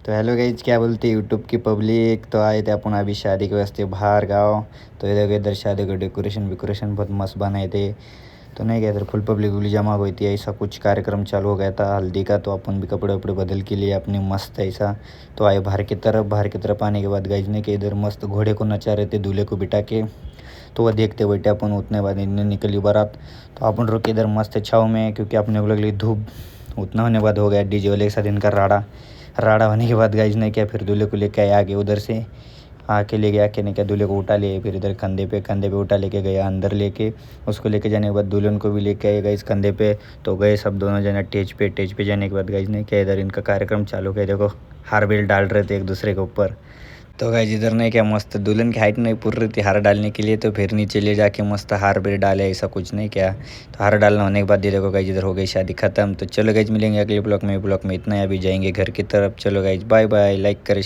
तो hello guys, क्या बोलते यूट्यूब की पब्लिक। तो आए थे अपन अभी शादी के वास्ते बाहर गाँव। तो इधर इधर शादी का डेकोरेशन बहुत मस्त बनाए थे। तो नहीं गया, इधर फुल पब्लिक उली जमा हुई थी। ऐसा कुछ कार्यक्रम चालू हो गया था हल्दी का। तो अपन भी कपड़े वपड़े बदल के लिए अपने मस्त ऐसा। तो आए बाहर की तरफ आने के बाद गाइज ने कि इधर मस्त घोड़े को नचा रहे थे दूल्हे को बिठा के। तो वह देखते बैठे अपन। उतने बाद इन्हें निकली बारात। तो अपन रुके इधर मस्त छाव में, क्योंकि अपने को लगली धूप। उतना होने बाद हो गया डीजे वाले के साथ इनका राड़ा। राड़ा होने के बाद गाइज ने क्या, फिर दूल्हे को लेके आए आगे उधर से। आके ले गया के ने क्या, दूल्हे को उठा लिए। फिर इधर कंधे पे उठा लेके गया अंदर लेके। उसको लेके जाने के बाद दुल्हन को भी लेके आए गाइज कंधे पे। तो गए सब दोनों जने टेज पे जाने के बाद गाइज ने क्या, इधर इनका कार्यक्रम चालू किया। देखो हार बेल डाल रहे थे एक दूसरे के ऊपर। तो गाइज इधर नहीं क्या, मस्त दुल्हन की हाइट नहीं पूर रही थी हार डालने के लिए। तो फिर नीचे ले जाके मस्त हार बेर डाले, ऐसा कुछ नहीं क्या। तो हार डालना होने के बाद ये देखो गाइज इधर हो गई शादी खत्म। तो चलो गाइज मिलेंगे अगले ब्लॉग में। ब्लॉग में इतना ही, अभी जाएंगे घर की तरफ। चलो गाइज बाय बाय, लाइक करें।